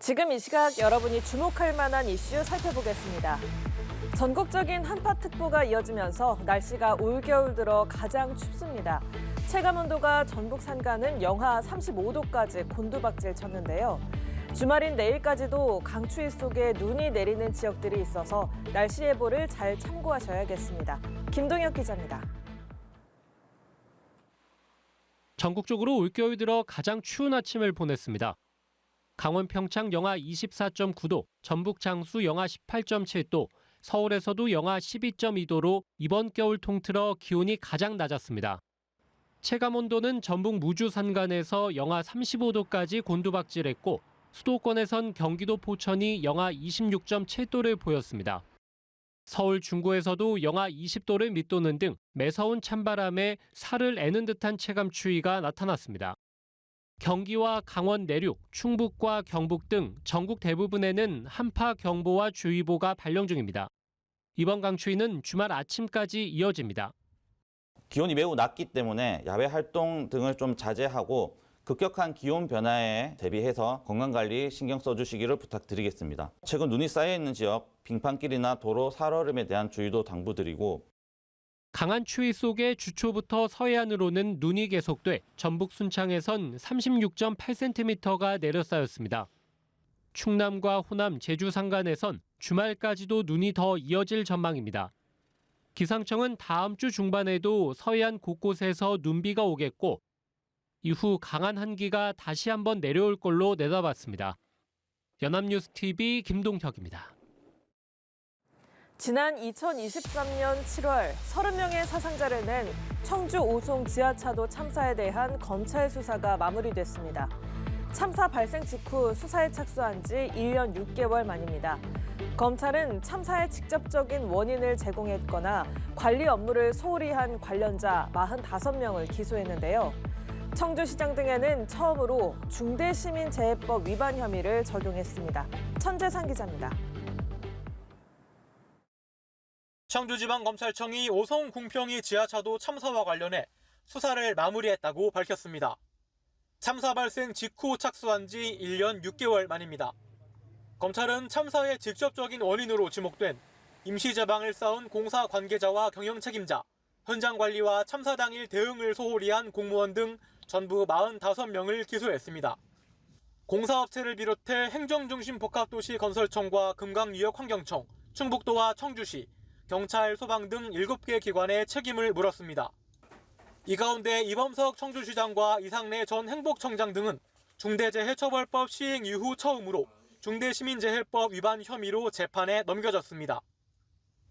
지금 이 시각 여러분이 주목할 만한 이슈 살펴보겠습니다. 전국적인 한파특보가 이어지면서 날씨가 올겨울 들어 가장 춥습니다. 체감온도가 전북 산간은 영하 35도까지 곤두박질 쳤는데요. 주말인 내일까지도 강추위 속에 눈이 내리는 지역들이 있어서 날씨 예보를 잘 참고하셔야겠습니다. 김동혁 기자입니다. 전국적으로 올겨울 들어 가장 추운 아침을 보냈습니다. 강원 평창 영하 24.9도, 전북 장수 영하 18.7도, 서울에서도 영하 12.2도로 이번 겨울 통틀어 기온이 가장 낮았습니다. 체감온도는 전북 무주 산간에서 영하 35도까지 곤두박질했고 수도권에선 경기도 포천이 영하 26.7도를 보였습니다. 서울 중구에서도 영하 20도를 밑도는 등 매서운 찬바람에 살을 애는 듯한 체감 추위가 나타났습니다. 경기와 강원 내륙, 충북과 경북 등 전국 대부분에는 한파 경보와 주의보가 발령 중입니다. 이번 강추위는 주말 아침까지 이어집니다. 기온이 매우 낮기 때문에 야외 활동 등을 좀 자제하고 급격한 기온 변화에 대비해서 건강관리 신경 써주시기를 부탁드리겠습니다. 최근 눈이 쌓여있는 지역, 빙판길이나 도로 살얼음에 대한 주의도 당부드리고 강한 추위 속에 주초부터 서해안으로는 눈이 계속돼 전북 순창에선 36.8cm가 내려쌓였습니다. 충남과 호남, 제주 산간에선 주말까지도 눈이 더 이어질 전망입니다. 기상청은 다음 주 중반에도 서해안 곳곳에서 눈비가 오겠고 이후 강한 한기가 다시 한번 내려올 걸로 내다봤습니다. 연합뉴스TV 김동혁입니다. 지난 2023년 7월 30명의 사상자를 낸 청주 오송 지하차도 참사에 대한 검찰 수사가 마무리됐습니다. 참사 발생 직후 수사에 착수한 지 1년 6개월 만입니다. 검찰은 참사의 직접적인 원인을 제공했거나 관리 업무를 소홀히 한 관련자 45명을 기소했는데요. 청주시장 등에는 처음으로 중대시민재해법 위반 혐의를 적용했습니다. 천재상 기자입니다. 청주지방검찰청이 오송 궁평이 지하차도 참사와 관련해 수사를 마무리했다고 밝혔습니다. 참사 발생 직후 착수한 지 1년 6개월 만입니다. 검찰은 참사의 직접적인 원인으로 지목된 임시제방을 쌓은 공사 관계자와 경영 책임자, 현장 관리와 참사 당일 대응을 소홀히 한 공무원 등 전부 45명을 기소했습니다. 공사업체를 비롯해 행정중심복합도시 건설청과 금강유역환경청, 충북도와 청주시, 경찰, 소방 등 7개 기관에 책임을 물었습니다. 이 가운데 이범석 청주시장과 이상래 전 행복청장 등은 중대재해처벌법 시행 이후 처음으로 중대시민재해법 위반 혐의로 재판에 넘겨졌습니다.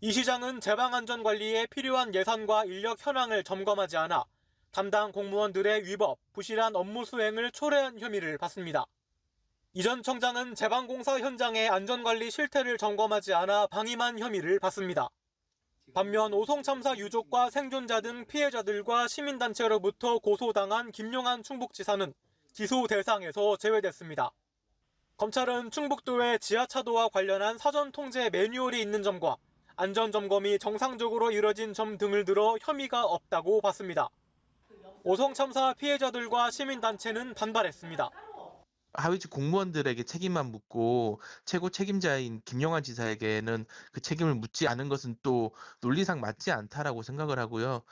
이 시장은 제방안전관리에 필요한 예산과 인력 현황을 점검하지 않아 담당 공무원들의 위법, 부실한 업무 수행을 초래한 혐의를 받습니다. 이 전 청장은 제방공사 현장의 안전관리 실태를 점검하지 않아 방임한 혐의를 받습니다. 반면 오송 참사 유족과 생존자 등 피해자들과 시민단체로부터 고소당한 김용한 충북지사는 기소 대상에서 제외됐습니다. 검찰은 충북도에 지하차도와 관련한 사전 통제 매뉴얼이 있는 점과 안전점검이 정상적으로 이뤄진 점 등을 들어 혐의가 없다고 봤습니다. 오송 참사 피해자들과 시민단체는 반발했습니다. 하위직 공무원들에게 책임만 묻고 최고 책임자인 김용환 지사에게는 그 책임을 묻지 않은 것은 또 논리상 맞지 않다라고 생각을 하고요.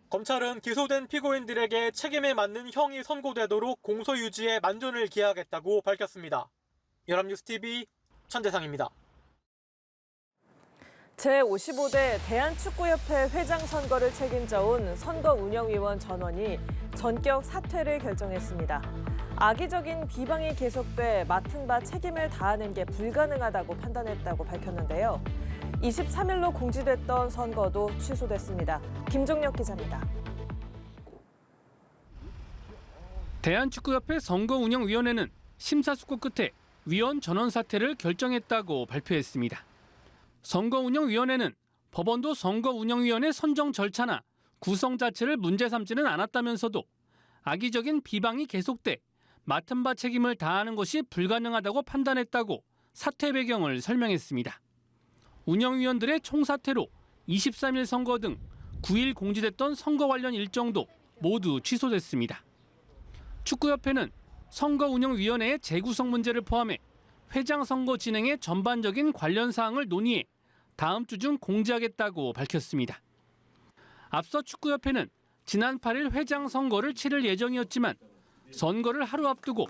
검찰은 기소된 피고인들에게 책임에 맞는 형이 선고되도록 공소 유지에 만전을 기하겠다고 밝혔습니다. 연합뉴스TV 천재상입니다. 제55대 대한축구협회 회장 선거를 책임져온 선거운영위원 전원이 전격 사퇴를 결정했습니다. 악의적인 비방이 계속돼 맡은 바 책임을 다하는 게 불가능하다고 판단했다고 밝혔는데요. 23일로 공지됐던 선거도 취소됐습니다. 김종혁 기자입니다. 대한축구협회 선거운영위원회는 심사숙고 끝에 위원 전원 사퇴를 결정했다고 발표했습니다. 선거운영위원회는 법원도 선거운영위원회 선정 절차나 구성 자체를 문제 삼지는 않았다면서도 악의적인 비방이 계속돼 맡은 바 책임을 다하는 것이 불가능하다고 판단했다고 사퇴 배경을 설명했습니다. 운영위원들의 총사퇴로 23일 선거 등 9일 공지됐던 선거 관련 일정도 모두 취소됐습니다. 축구협회는 선거운영위원회의 재구성 문제를 포함해 회장 선거 진행의 전반적인 관련 사항을 논의해 다음 주 중 공지하겠다고 밝혔습니다. 앞서 축구협회는 지난 8일 회장 선거를 치를 예정이었지만 선거를 하루 앞두고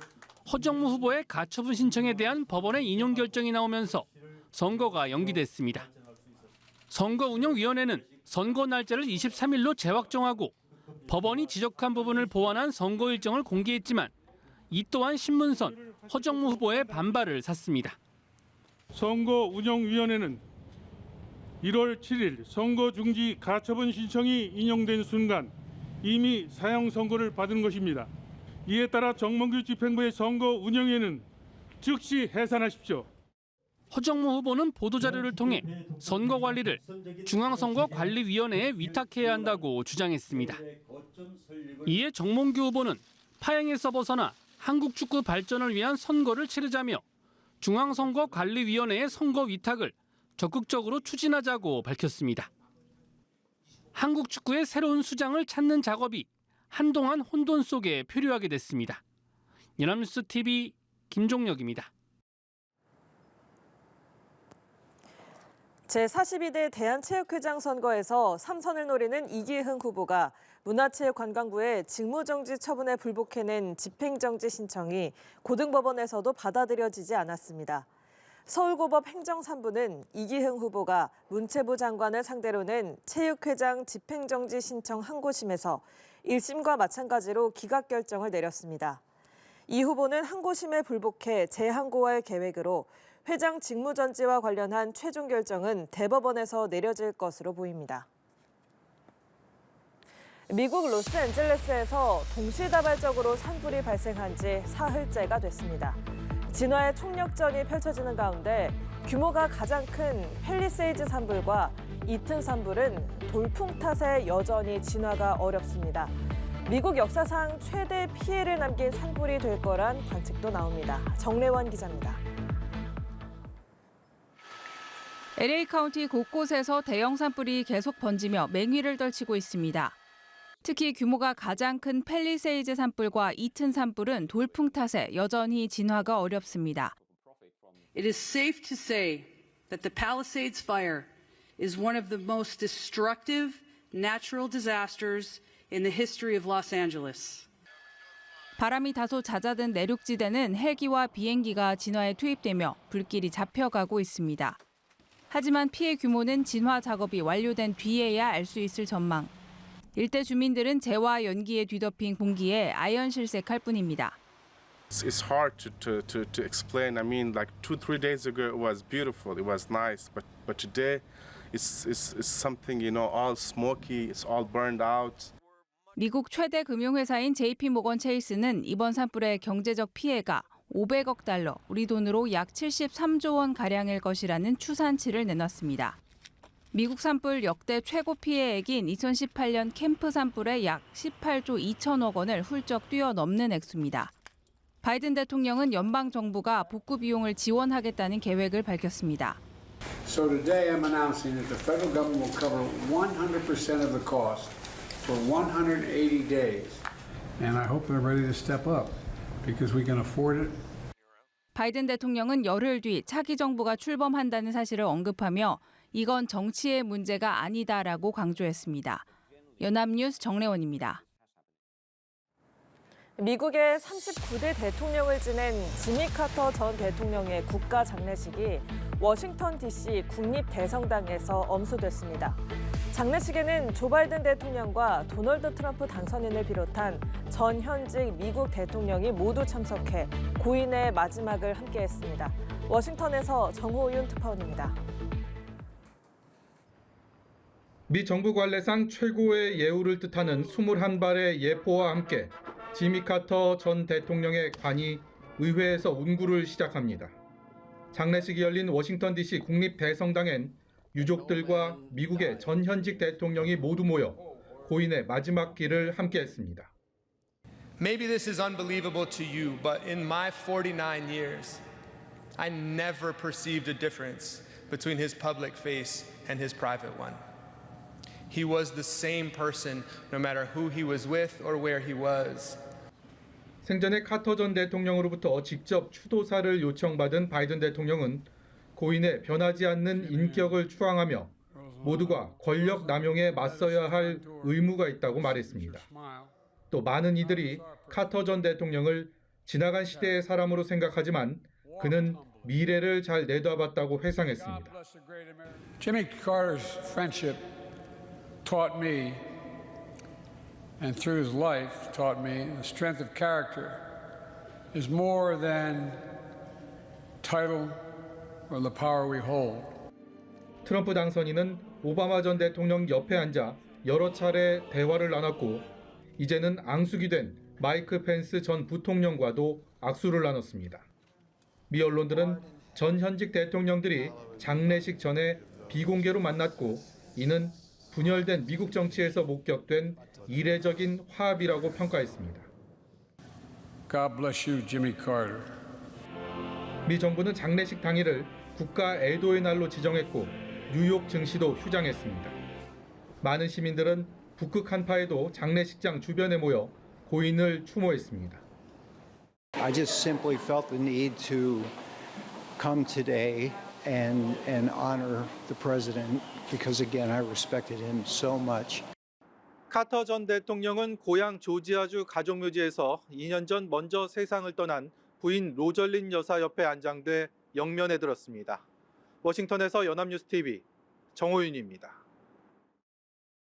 허정무 후보의 가처분 신청에 대한 법원의 인용 결정이 나오면서 선거가 연기됐습니다. 선거운영위원회는 선거 날짜를 23일로 재확정하고 법원이 지적한 부분을 보완한 선거 일정을 공개했지만 이 또한 신문선 허정무 후보의 반발을 샀습니다. 선거운영위원회는 1월 7일 선거 중지 가처분 신청이 인용된 순간 이미 사형 선고를 받은 것입니다. 이에 따라 정몽규 집행부의 선거운영위원회는 즉시 해산하십시오. 허정무 후보는 보도자료를 통해 선거 관리를 중앙선거관리위원회에 위탁해야 한다고 주장했습니다. 이에 정몽규 후보는 파행에서 벗어나 한국 축구 발전을 위한 선거를 치르자며 중앙선거관리위원회의 선거 위탁을 적극적으로 추진하자고 밝혔습니다. 한국 축구의 새로운 수장을 찾는 작업이 한동안 혼돈 속에 표류하게 됐습니다. 연합뉴스 TV 김종혁입니다. 제42대 대한체육회장 선거에서 3선을 노리는 이기흥 후보가 문화체육관광부의 직무정지 처분에 불복해낸 집행정지 신청이 고등법원에서도 받아들여지지 않았습니다. 서울고법 행정3부는 이기흥 후보가 문체부 장관을 상대로 낸 체육회장 집행정지 신청 항고심에서 1심과 마찬가지로 기각 결정을 내렸습니다. 이 후보는 항고심에 불복해 재항고할 계획으로 회장 직무정지와 관련한 최종 결정은 대법원에서 내려질 것으로 보입니다. 미국 로스앤젤레스에서 동시다발적으로 산불이 발생한 지 사흘째가 됐습니다. 진화의 총력전이 펼쳐지는 가운데 규모가 가장 큰 팰리세이즈 산불과 이튼 산불은 돌풍 탓에 여전히 진화가 어렵습니다. 미국 역사상 최대 피해를 남긴 산불이 될 거란 관측도 나옵니다. 정래원 기자입니다. LA 카운티 곳곳에서 대형 산불이 계속 번지며 맹위를 떨치고 있습니다. 특히 규모가 가장 큰 팰리세이즈 산불과 이튼 산불은 돌풍 탓에 여전히 진화가 어렵습니다. It is safe to say that the Palisades fire is one of the most destructive natural disasters in the history of Los Angeles. 바람이 다소 잦아든 내륙지대는 헬기와 비행기가 진화에 투입되며 불길이 잡혀가고 있습니다. 하지만 피해 규모는 진화 작업이 완료된 뒤에야 알 수 있을 전망. 일대 주민들은 재와 연기에 뒤덮인 공기에 아연실색할 뿐입니다. It's hard to explain. I mean, like 2-3 days ago, it was beautiful. It was nice, but today, it's something, you know, all smoky. It's all burned out. 미국 최대 금융회사인 JP모건 체이스는 이번 산불의 경제적 피해가 500억 달러, 우리 돈으로 약 73조 원 가량일 것이라는 추산치를 내놨습니다. 미국 산불 역대 최고 피해액인 2018년 캠프 산불의 약 18조 2천억 원을 훌쩍 뛰어넘는 액수입니다. 바이든 대통령은 연방 정부가 복구 비용을 지원하겠다는 계획을 밝혔습니다. So today I'm announcing that the federal government will cover 100% of the cost for 180 days. And I hope they're ready to step up because we can afford it. 바이든 대통령은 열흘 뒤 차기 정부가 출범한다는 사실을 언급하며 이건 정치의 문제가 아니다라고 강조했습니다. 연합뉴스 정래원입니다. 미국의 39대 대통령을 지낸 지미 카터 전 대통령의 국가 장례식이 워싱턴 DC 국립대성당에서 엄수됐습니다. 장례식에는 조 바이든 대통령과 도널드 트럼프 당선인을 비롯한 전 현직 미국 대통령이 모두 참석해 고인의 마지막을 함께했습니다. 워싱턴에서 정호윤 특파원입니다. 미 정부 관례상 최고의 예우를 뜻하는 21발의 예포와 함께 지미 카터 전 대통령의 관이 의회에서 운구를 시작합니다. 장례식이 열린 워싱턴 DC 국립대성당엔 유족들과 미국의 전 현직 대통령이 모두 모여 고인의 마지막 길을 함께했습니다. Maybe this is unbelievable to you, but in my 49 years, I never perceived a difference between his public face and his private one. He was the same person no matter who he was with or where he was. 생전에 카터 전 대통령으로부터 직접 추도사를 요청받은 바이든 대통령은 고인의 변하지 않는 인격을 추앙하며 모두가 권력 남용에 맞서야 할 의무가 있다고 말했습니다. 또 많은 이들이 카터 전 대통령을 지나간 시대의 사람으로 생각하지만 그는 미래를 잘 내다봤다고 회상했습니다. Jimmy Carter's friendship taught me, and through his life taught me, the strength of character is more than title or the power we hold. 트럼프 당선인은 오바마 전 대통령 옆에 앉아 여러 차례 대화를 나눴고 이제는 앙숙이 된 마이크 펜스 전 부통령과도 악수를 나눴습니다. 미 언론들은 전 현직 대통령들이 장례식 전에 비공개로 만났고 이는 분열된 미국 정치에서 목격된 이례적인 화합이라고 평가했습니다. God bless you, Jimmy Carter. 미 정부는 장례식 당일을 국가 애도의 날로 지정했고 뉴욕 증시도 휴장했습니다. 많은 시민들은 북극 한파에도 장례식장 주변에 모여 고인을 추모했습니다. I just simply felt the need to come today and honor the president because again I respected him so much. 카터 전 대통령은 고향 조지아주 가족묘지에서 2년 전 먼저 세상을 떠난 부인 로절린 여사 옆에 안장돼 영면에 들었습니다. 워싱턴에서 연합뉴스 TV 정호윤입니다.